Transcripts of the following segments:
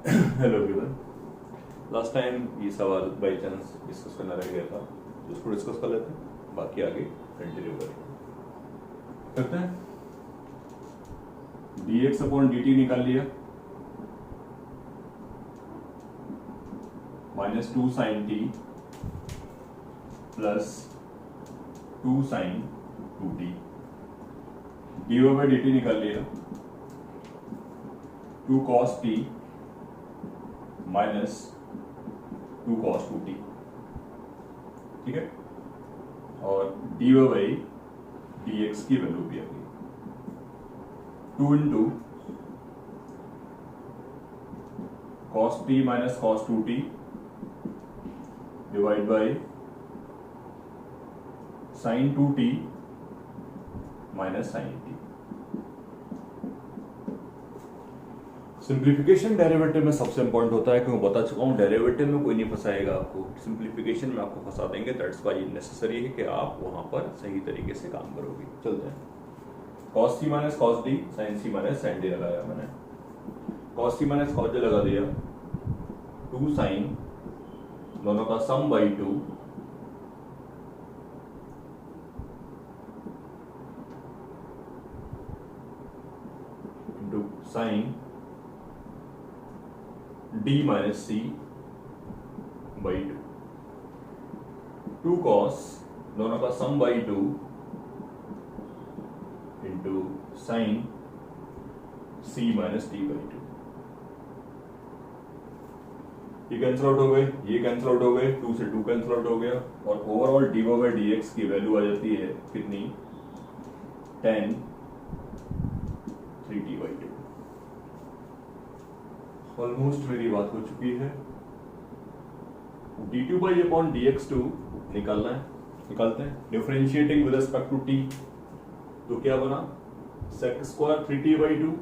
Hello everyone. Last time ये सवाल by chance discuss करना रह गया था, तो इसको डिस्कस कर लेते हैं, बाकी आगे कंटिन्यू करेंगे। करते हैं। dx अपॉन dt निकाल लिया, -2 sin t plus 2 sin 2t। dy by dt निकाल लिया, 2 cos t minus 2 cos 2t। ठीक है, और dy बाई dx की वैल्यू भी आ गई, 2 into cos t minus cos 2t divide by sin 2t minus sin t। Simplification derivative में सबसे इंपॉर्टेंट होता है, क्योंकि बता चुका हूं डेरिवेटिव में कोई नहीं फंसाएगा आपको, सिंप्लीफिकेशन में आपको फंसा देंगे। दैट्स व्हाई नेसेसरी है कि आप वहां पर सही तरीके से काम करोगे। चलते हैं। cos c minus cos d, sin c minus sin d लगाया मैंने। cos c minus cos d लगा दिया, 2 sin दोनों का sum by 2 into sin d minus c by 2, 2 cos दोनों का sum by 2 into sin c minus d by 2। ये cancel out हो गए, ये कैंसिल आउट हो गए, 2 से 2 कैंसिल आउट हो गया, और ओवरऑल dy बाई dx की वैल्यू आ जाती है कितनी, 10 3t बाई 2। ऑलमोस्ट मेरी बात हो चुकी है। d2 बाई अपॉन dx2 निकालना है, निकालते हैं। Differentiating with respect to t, तो क्या बना, sec स्क्वायर 3t बाई 2,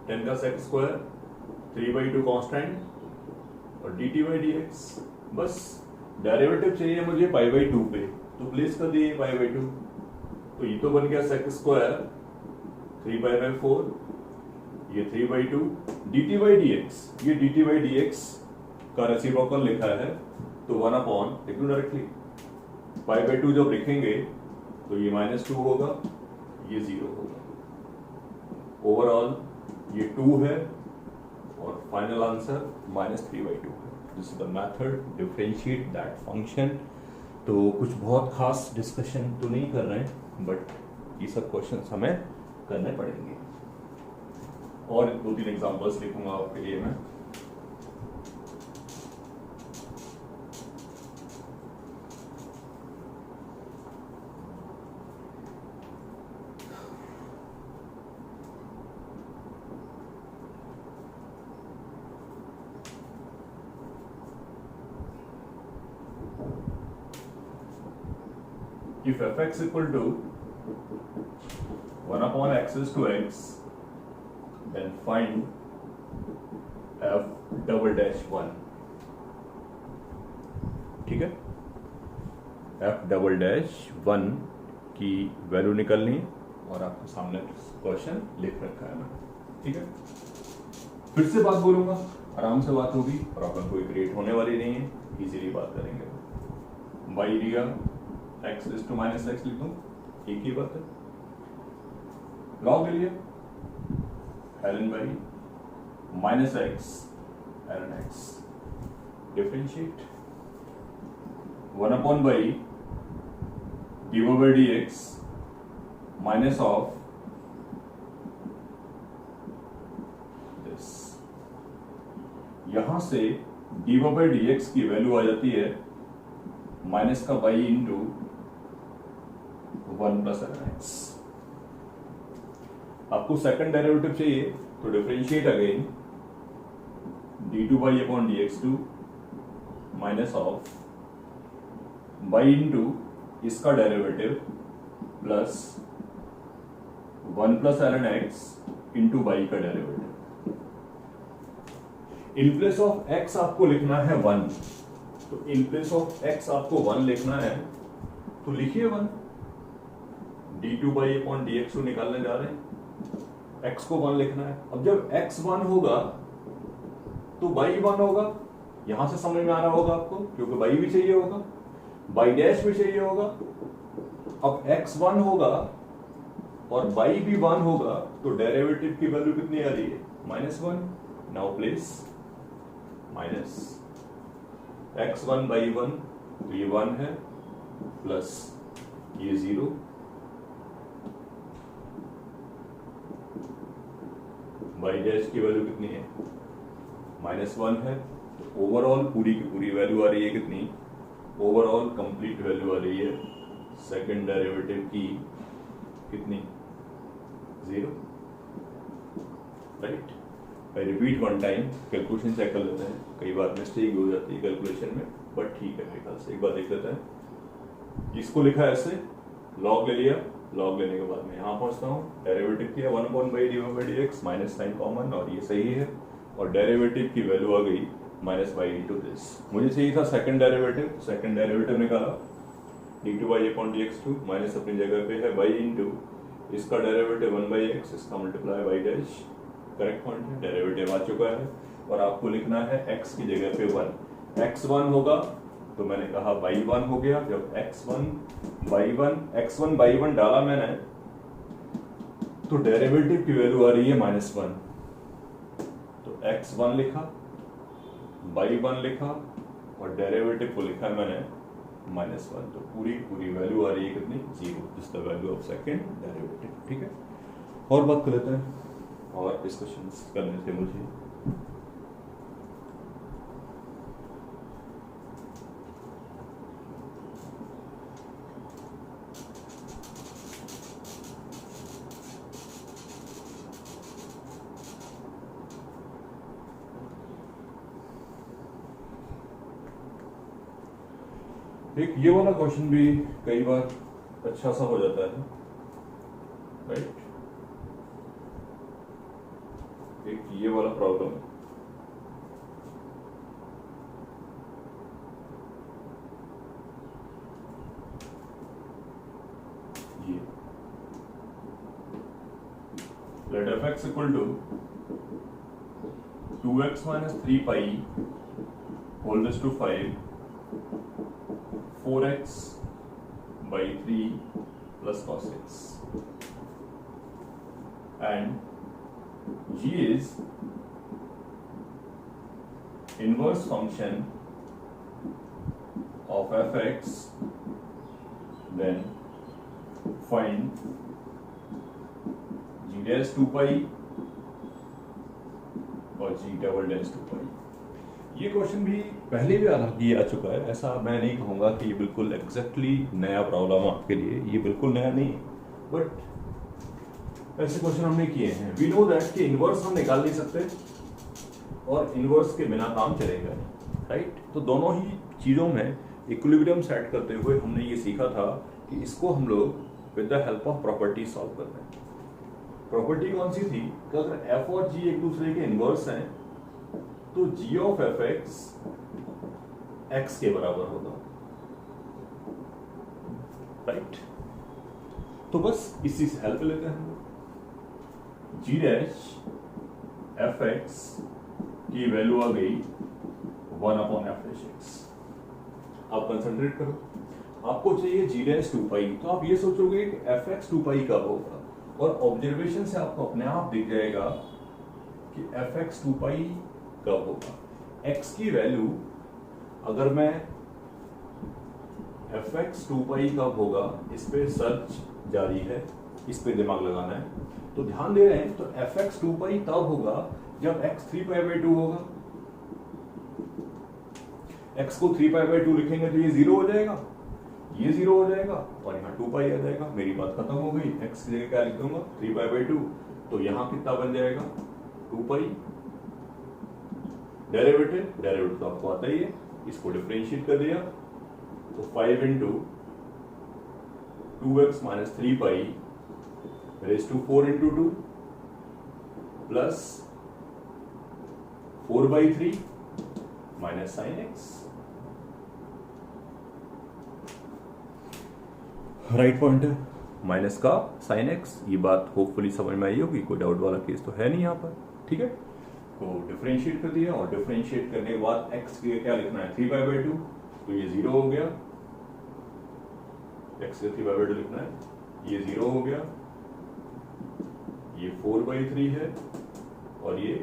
10 का sec स्क्वायर 3 बाई 2 कॉन्स्टेंट, और dt बाई dx। बस डेरिवेटिव चाहिए मुझे पाई बाई 2 पे, तो प्लेस कर दिए पाई बाई 2, तो ये तो बन गया sec स्क्वायर 3 पाई बाई 4, ये 3 बाई 2, dt बाई dx, ये dt बाई dx का रेसिप्रोकल लिखा है, तो 1 अपॉन लिख लूं डायरेक्टली। पाई बाई 2 जब लिखेंगे तो ये -2 होगा, ये 0 होगा। ओवरऑल ये 2 है, और फाइनल आंसर -3 बाई 2 है। This is the method differentiate that function. तो कुछ बहुत खास डिस्कशन तो नहीं कर रहे हैं, बट ये सब क्वेश्चंस हमें करने पड़ेंगे, और 2-3 एग्जांपल्स लिखूंगा आपके लिए मैं। If fx equal to 1 upon x is to x, then find f double dash 1। ठीक है, f डबल डैश 1 की वैल्यू निकलनी है, और आपके सामने क्वेश्चन लिख रखा है मैंने। ठीक है, फिर से बात बोलूंगा, आराम से बात होगी, प्रॉब्लम कोई क्रिएट होने वाली नहीं है, इजीली बात करेंगे। बाई दिया x is two minus x लिख दूं, एक ही बात है। लॉग ले लिया, ln by minus X ln x, differentiate 1 upon by dy by dx minus of this. यहां से dy बाई dx की वैल्यू आ जाती है माइनस का by into 1 plus ln x। आपको सेकंड डेरिवेटिव चाहिए, तो differentiate again d2 by upon dx2 minus of by into इसका derivative plus 1 plus ln x into by का derivative. In place of x आपको लिखना है 1, तो इन प्लेस ऑफ x आपको 1 लिखना है, तो लिखिए 1। d2 बाई अपॉन dx2 निकालने जा रहे हैं, x को 1 लिखना है। अब जब x 1 होगा तो बाई 1 होगा, यहां से समझ में आ रहा होगा आपको, क्योंकि बाई भी चाहिए होगा, बाई डैश भी चाहिए होगा। अब x 1 होगा और बाई भी 1 होगा, तो डेरिवेटिव की वैल्यू कितनी आ रही है? -1। Now place minus x1 by 1, तो ये 1 है, प्लस ये 0, बाई डैश की वैल्यू कितनी है? -1 है। तो ओवरऑल पूरी की पूरी वैल्यू आ रही है कितनी? ओवरऑल कंप्लीट वैल्यू आ रही है सेकंड डेरिवेटिव की कितनी? 0, right. I repeat one time, calculation check कर लेते हैं, कई बार मिस्टेक हो जाती है कैलकुलेशन में, बट ठीक है मेरे ख्याल से। एक बार देख लेते हैं। इसको लिखा ऐसे, लॉग ले लिया, लॉग लेने के बाद मैं यहाँ पहुंचता हूँ, डेरिवेटिव किया 1/dx माइनस साइन कॉमन, और ये सही है, और डेरिवेटिव की वैल्यू आ गई -y इंटू दिस। मुझे चाहिए था सेकंड डेरिवेटिव, सेकंड डेरिवेटिव निकाला, d2y/dx2 माइनस अपनी जगह पे है y इंटू इसका डेरिवेटिव 1/x, इसका multiply y dash, correct point है, डेरिवेटिव आ चुका है। और आपको लिखना है x की जगह पे 1, x1 होगा तो मैंने कहा y1 हो गया। जब x1 by 1 डाला मैंने, तो डेरिवेटिव की वैल्यू आ रही है -1, तो x1 लिखा, y1 लिखा, और डेरिवेटिव को लिखा मैंने -1, तो पूरी वैल्यू आ रही है कितनी? 0, this the value of second derivative. ठीक है, और बात कर लेते हैं, और डिस्कशंस करने थे मुझे। एक ये वाला क्वेश्चन भी कई बार अच्छा सा हो जाता है, राइट। एक ये वाला प्रॉब्लम, ये let f(x) equal to 2x minus 3 pi whole raise to 5 4x by 3 plus cos x, and g is inverse function of f(x), then find g dash 2 pi और g double dash 2 pi। ये question भी पहले भी आ चुका है, ऐसा मैं नहीं कहूँगा कि ये बिल्कुल एग्जैक्टली नया प्रॉब्लम आपके लिए, ये बिल्कुल नया नहीं, बट ऐसे क्वेश्चन हमने किए हैं। वी नो दैट कि इनवर्स हम निकाल नहीं सकते और इनवर्स के बिना काम चलेगा नहीं, राइट। तो दोनों ही चीज़ों में इक्विलिब्रियम सेट करते हुए हमने ये सीखा था कि इसको हम लोग with the help of property solve करते हैं। प्रॉपर्टी कौन सी थी कि अगर एफ और जी एक दूसरे के इनवर्स हैं तो g ऑफ f(x) x के बराबर होगा, राइट। तो बस इसी से हेल्प लेते हैं हम। g डैश f(x) की वैल्यू आ गई 1/f(x). आप कंसंट्रेट करो, आपको चाहिए g डैश 2 पाई, तो आप ये सोचोगे कि f(x) 2 पाई कब होगा, और ऑब्जर्वेशन से आपको अपने आप दिख जाएगा कि f(x) 2 पाई कब होगा। x की वैल्यू अगर मैं f(x) 2 पाई कब होगा, इस पे सर्च जारी है, इस पे दिमाग लगाना है, तो ध्यान दे रहे हैं। तो f(x) 2 पाई तब होगा जब x 3π/2 होगा। x को 3π/2 लिखेंगे तो ये 0 हो जाएगा, ये 0 हो जाएगा, और यहाँ 2 पाई आ जाएगा। मेरी बात खत्म हो गई। x की जगह क्या लिख दूंगा? 3π/2, तो यहाँ कितना बन जाएगा? 2 पाई। डेरिवेटिव तो आपको आता ही है, इसको डिफरेंशिएट कर दिया तो 5 इंटू 2x माइनस 3 पाई raise to 4 into 2 plus 4/3 minus sine x, right point है, माइनस का साइन एक्स। ये बात होपफुली समझ में आई होगी, कोई डाउट वाला केस तो है नहीं यहाँ पर, ठीक है। को डिफरेंशिएट कर दिया और डिफरेंशिएट करने के बाद x के क्या लिखना है 3π/2, तो ये 0 हो गया, x के 3π/2 लिखना है, ये 0 हो गया, ये 4/3 है और ये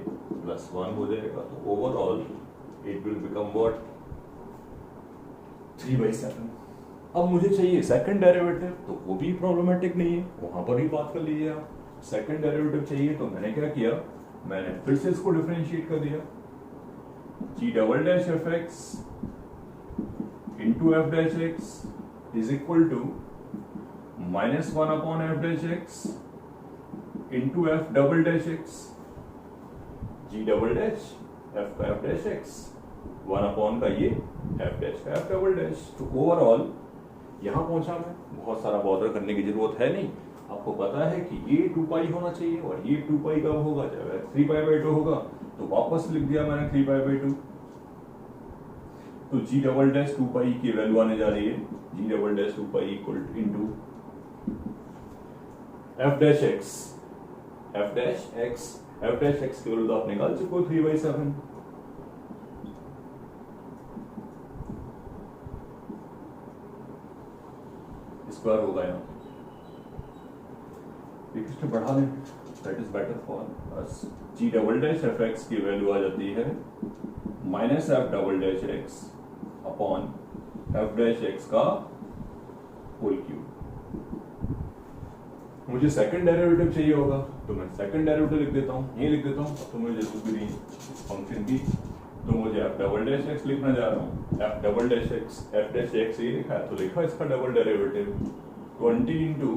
+1 हो जाएगा, तो overall it will become what 3/7। अब मुझे चाहिए सेकंड डेरिवेटिव, तो वो भी प्रॉब्लमेटिक नहीं है, वहां पर ही बात कर लीजिए आप। सेकंड डेरिवेटिव चाहिए तो मैंने क्या किया, मैंने फिर से इसको डिफरेंशिएट कर दिया, g′f(x) into f'(x) is equal to -1/f'(x) into f'(x), g' f'(x) 1 का ये f'(f'). तो ओवरऑल यहां पहुंचा मैं, बहुत सारा बॉदर करने की जरूरत है नहीं, आपको पता है कि ये 2π होना चाहिए और ये 2π कब होगा, जब 3π/2 होगा, तो वापस लिख दिया मैंने 3π/2। तो g' 2π की वैल्यू आने जा रही है, g' 2π equal into f'(x), f'(x) की वैल्यू तो आप निकाल चुके हो 3/7। स्क्वायर होगा यहाँ एक बढ़ा लें, that is better for us. g'(f'(x) की वैल्यू आ जाती है -f'(x) अपॉन f'(x) का होल क्यूब। मुझे सेकंड डेरिवेटिव चाहिए होगा तो मैं सेकंड डेरिवेटिव लिख देता हूँ, ये लिख देता हूँ, तो मुझे जरूरत नहीं फंक्शन की, तो मुझे f'(x) लिखना जा रहा हूँ, f'(x) ये लिखा है तो लिखा इसका डबल डेरिवेटिव 20 इंटू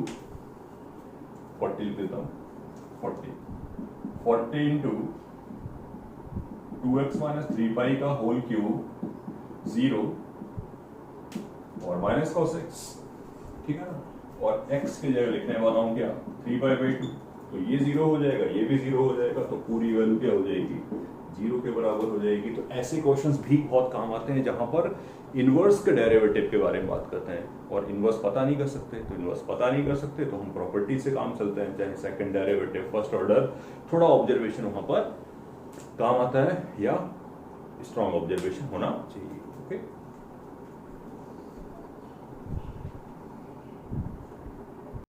40 लिख देता हूँ, 40 इंटू 2x - 3π का होल क्यूब 0 और -cos x, ठीक है ना, और x की जगह लिखने वाला हूँ क्या 3π/2, तो ये 0 हो जाएगा, ये भी 0 हो जाएगा, तो पूरी वैल्यू क्या हो जाएगी 0 के बराबर हो जाएगी। तो ऐसे क्वेश्चंस भी बहुत काम आते हैं जहां पर इनवर्स के डेरिवेटिव के बारे में बात करते हैं और इनवर्स पता नहीं कर सकते, तो इनवर्स पता नहीं कर सकते तो हम प्रॉपर्टी से काम चलते हैं, चाहे सेकंड डेरिवेटिव, फर्स्ट ऑर्डर, थोड़ा ऑब्जर्वेशन वहां पर काम आता है या स्ट्रॉन्ग ऑब्जर्वेशन होना चाहिए। ओके।